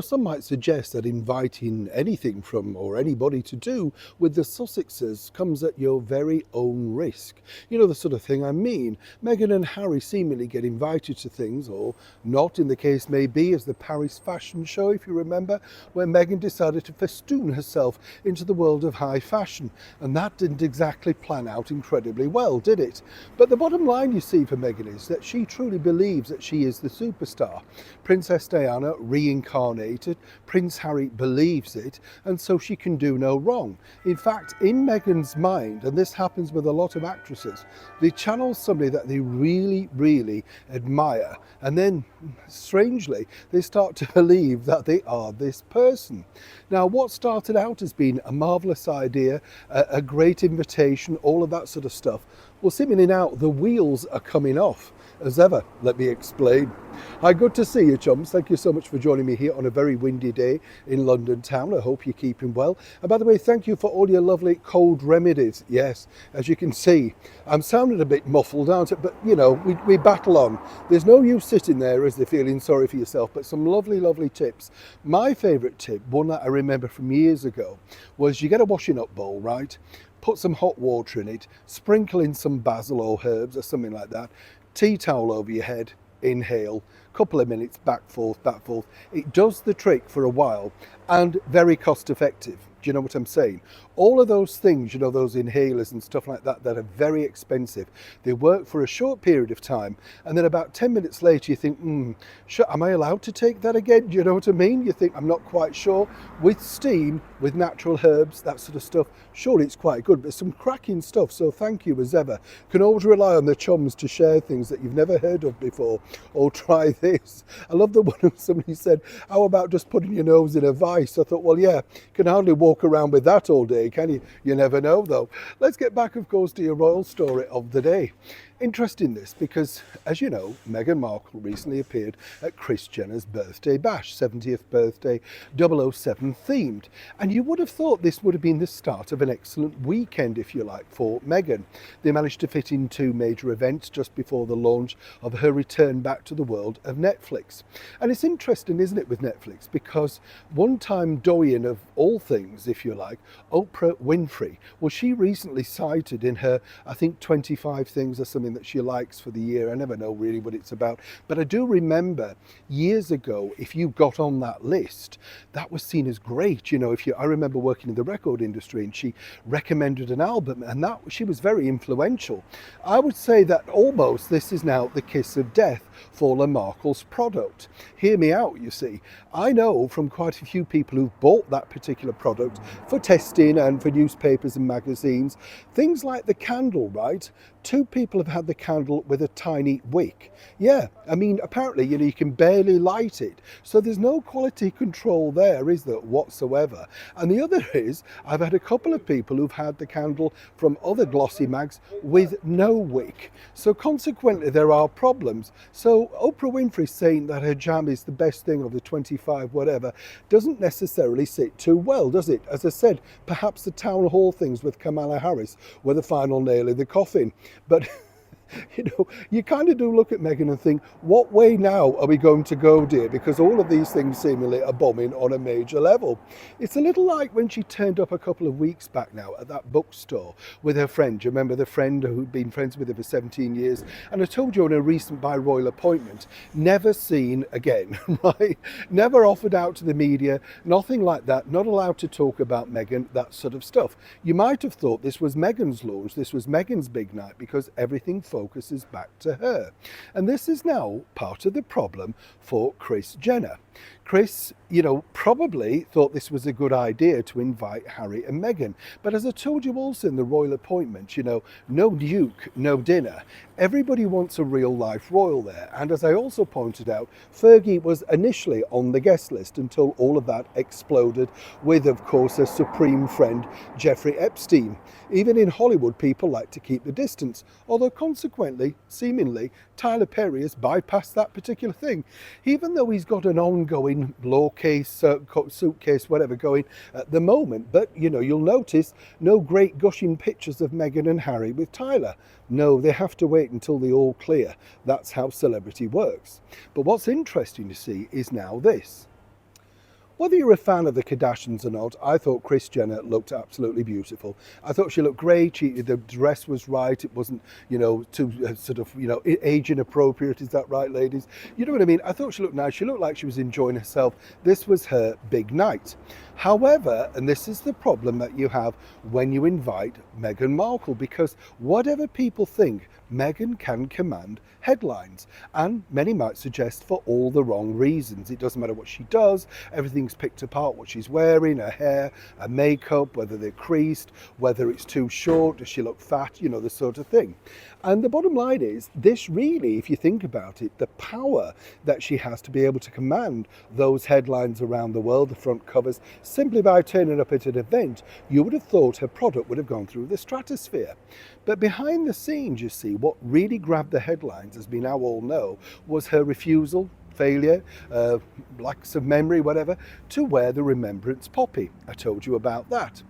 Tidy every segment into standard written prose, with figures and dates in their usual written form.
Some might suggest that inviting anything from or anybody to do with the Sussexes comes at your very own risk. The sort of thing I mean. Meghan and Harry seemingly get invited to things, or not in the case may be, as the Paris fashion show, if you remember, where Meghan decided to festoon herself into the world of high fashion. And that didn't exactly plan out incredibly well, did it? But the bottom line, you see, for Meghan is that she truly believes that she is the superstar. Princess Diana reincarnated, Prince Harry believes it, and so she can do no wrong. In fact, in Meghan's mind, and this happens with a lot of actresses, they channel somebody that they really, really admire, and then, strangely, they start to believe that they are this person. Now, what started out as being a marvellous idea, a great invitation, all of that sort of stuff, well, seemingly now the wheels are coming off. As ever, let me explain. Hi, good to see you, chums. Thank you so much for joining me here on a very windy day in London town. I hope you're keeping well. And by the way, thank you for all your lovely cold remedies. Yes, as you can see, I'm sounding a bit muffled, aren't I? But, we battle on. There's no use sitting there as they're feeling sorry for yourself, but some lovely, lovely tips. My favourite tip, one that I remember from years ago, was you get a washing up bowl, right? Put some hot water in it, sprinkle in some basil or herbs or something like that, tea towel over your head, inhale, couple of minutes, back forth, back forth. It does the trick for a while and very cost effective. Do you know what I'm saying? All of those things, those inhalers and stuff like that, that are very expensive. They work for a short period of time, and then about 10 minutes later you think, am I allowed to take that again? Do you know what I mean? You think, I'm not quite sure. With steam, with natural herbs, that sort of stuff, surely it's quite good, but some cracking stuff. So thank you as ever. Can always rely on the chums to share things that you've never heard of before, or try this. I love the one who somebody said, how about just putting your nose in a vice? I thought, well, yeah, you can hardly walk around with that all day, can you? You never know, though. Let's get back, of course, to your royal story of the day. Interesting this because, as you know, Meghan Markle recently appeared at Kris Jenner's birthday bash, 70th birthday, 007 themed. And you would have thought this would have been the start of an excellent weekend, if you like, for Meghan. They managed to fit in two major events just before the launch of her return back to the world of Netflix. And it's interesting, isn't it, with Netflix, because one-time doyen of all things, if you like, Oprah Winfrey, well, she recently cited in her, I think, 25 things or something that she likes for the year. I never know really what it's about, but I do remember years ago, if you got on that list, that was seen as great. I remember working in the record industry, and she recommended an album, and that she was very influential. I would say that almost this is now the kiss of death for the Markle's product. Hear me out, you see. I know from quite a few people who've bought that particular product for testing and for newspapers and magazines, things like the candle, right? Two people have had the candle with a tiny wick. Yeah, I mean, apparently, you can barely light it. So there's no quality control there, is there, whatsoever? And the other is, I've had a couple of people who've had the candle from other glossy mags with no wick. So consequently, there are problems. So Oprah Winfrey saying that her jam is the best thing of the 25 whatever doesn't necessarily sit too well, does it? As I said, perhaps the town hall things with Kamala Harris were the final nail in the coffin. But you kind of do look at Meghan and think, what way now are we going to go, dear? Because all of these things seemingly are bombing on a major level. It's a little like when she turned up a couple of weeks back now at that bookstore with her friend. Do you remember the friend who'd been friends with her for 17 years? And I told you on a recent by royal appointment, never seen again, right? Never offered out to the media, nothing like that, not allowed to talk about Meghan, that sort of stuff. You might have thought this was Meghan's launch, this was Meghan's big night, because everything focuses back to her. And this is now part of the problem for Kris Jenner. Kris, probably thought this was a good idea to invite Harry and Meghan. But as I told you also in the royal appointment, no duke, no dinner. Everybody wants a real life royal there. And as I also pointed out, Fergie was initially on the guest list until all of that exploded with, of course, her supreme friend, Jeffrey Epstein. Even in Hollywood, people like to keep the distance, although consequently, seemingly, Tyler Perry has bypassed that particular thing. Even though he's got an ongoing law case, suitcase, whatever going at the moment. But, you'll notice no great gushing pictures of Meghan and Harry with Tyler. No, they have to wait until they all clear. That's how celebrity works. But what's interesting to see is now this. Whether you're a fan of the Kardashians or not, I thought Kris Jenner looked absolutely beautiful. I thought she looked great. The dress was right. It wasn't, too sort of, age inappropriate. Is that right, ladies? You know what I mean? I thought she looked nice. She looked like she was enjoying herself. This was her big night. However, and this is the problem that you have when you invite Meghan Markle, because whatever people think, Meghan can command headlines, and many might suggest for all the wrong reasons. It doesn't matter what she does, everything's picked apart, what she's wearing, her hair, her makeup, whether they're creased, whether it's too short, does she look fat, this sort of thing. And the bottom line is, this really, if you think about it, the power that she has to be able to command those headlines around the world, the front covers, simply by turning up at an event, you would have thought her product would have gone through the stratosphere. But behind the scenes, you see, what really grabbed the headlines, as we now all know, was her refusal, failure, lacks of memory, whatever, to wear the remembrance poppy. I told you about that.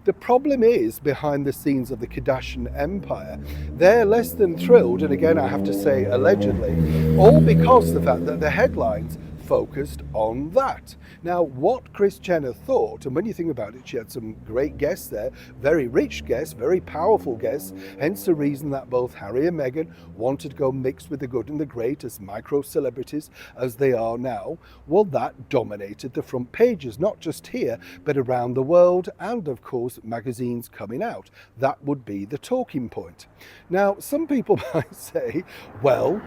The problem is, behind the scenes of the Kardashian empire, they're less than thrilled, and again I have to say allegedly, all because of the fact that the headlines focused on that. Now, what Kris Jenner thought, and when you think about it, she had some great guests there, very rich guests, very powerful guests, hence the reason that both Harry and Meghan wanted to go mixed with the good and the great as micro-celebrities as they are now. Well, that dominated the front pages, not just here, but around the world, and of course, magazines coming out. That would be the talking point. Now, some people might say, well,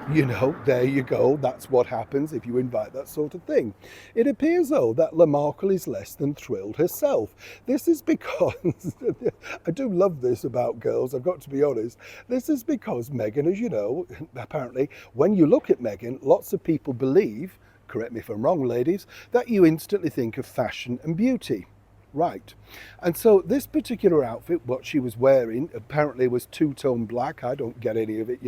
there you go, that's what happens if you invite that sort of thing. It appears, though, that Markle is less than thrilled herself. This is because, I do love this about girls, I've got to be honest, this is because Meghan, as you know, apparently, when you look at Meghan, lots of people believe, correct me if I'm wrong, ladies, that you instantly think of fashion and beauty. Right. And so this particular outfit, what she was wearing, apparently was two-tone black. I don't get any of it,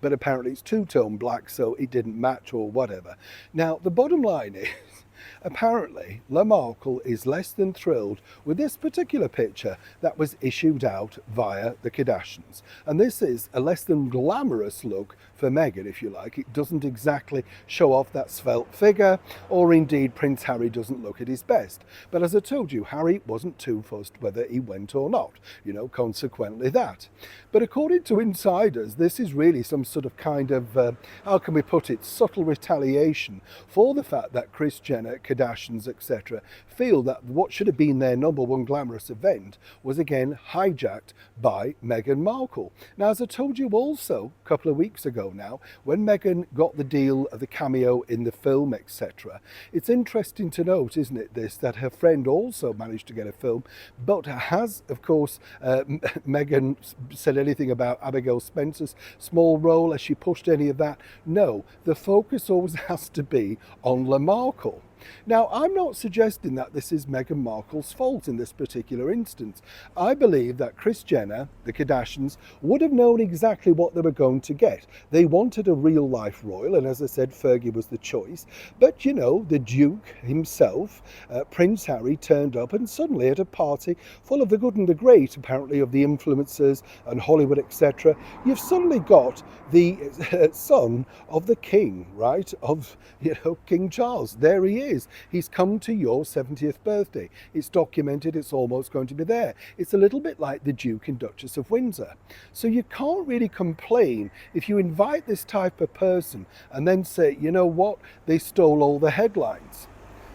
but apparently it's two-tone black, so it didn't match or whatever. Now, the bottom line is, apparently, Markle is less than thrilled with this particular picture that was issued out via the Kardashians. And this is a less than glamorous look for Meghan, if you like. It doesn't exactly show off that svelte figure, or indeed Prince Harry doesn't look at his best. But as I told you, Harry wasn't too fussed whether he went or not, consequently that. But according to insiders, this is really some sort of kind of, how can we put it, subtle retaliation for the fact that Kris Jenner, Kardashians, etc., feel that what should have been their number one glamorous event was again hijacked by Meghan Markle. Now, as I told you also a couple of weeks ago now, when Meghan got the deal of the cameo in the film, etc., it's interesting to note, isn't it, that her friend also managed to get a film, but has, of course, Meghan said anything about Abigail Spencer's small role? Has she pushed any of that? No, the focus always has to be on Markle. Now, I'm not suggesting that this is Meghan Markle's fault in this particular instance. I believe that Kris Jenner, the Kardashians, would have known exactly what they were going to get. They wanted a real-life royal, and as I said, Fergie was the choice. But, the Duke himself, Prince Harry, turned up, and suddenly at a party full of the good and the great, apparently of the influencers and Hollywood, etc., you've suddenly got the son of the king, right, of, King Charles. There he is. He's come to your 70th birthday. It's documented, it's almost going to be there. It's a little bit like the Duke and Duchess of Windsor. So you can't really complain if you invite this type of person and then say, you know what, they stole all the headlines.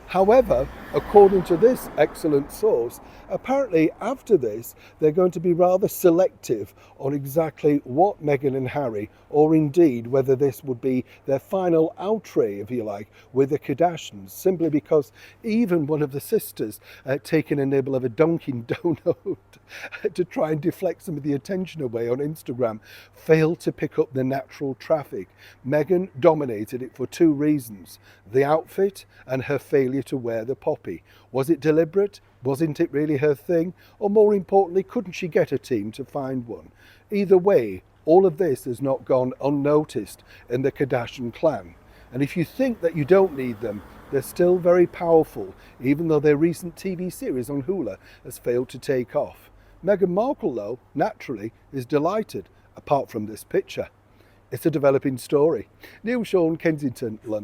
However, according to this excellent source, apparently after this, they're going to be rather selective on exactly what Meghan and Harry, or indeed whether this would be their final outre, if you like, with the Kardashians, simply because even one of the sisters taking a nibble of a Dunkin' Donut to try and deflect some of the attention away on Instagram, failed to pick up the natural traffic. Meghan dominated it for two reasons: the outfit and her failure to wear the poppy. Was it deliberate? Wasn't it really her thing? Or more importantly, couldn't she get a team to find one? Either way, all of this has not gone unnoticed in the Kardashian clan. And if you think that you don't need them, they're still very powerful, even though their recent TV series on Hulu has failed to take off. Meghan Markle, though, naturally, is delighted, apart from this picture. It's a developing story. Neil Sean, Kensington, London.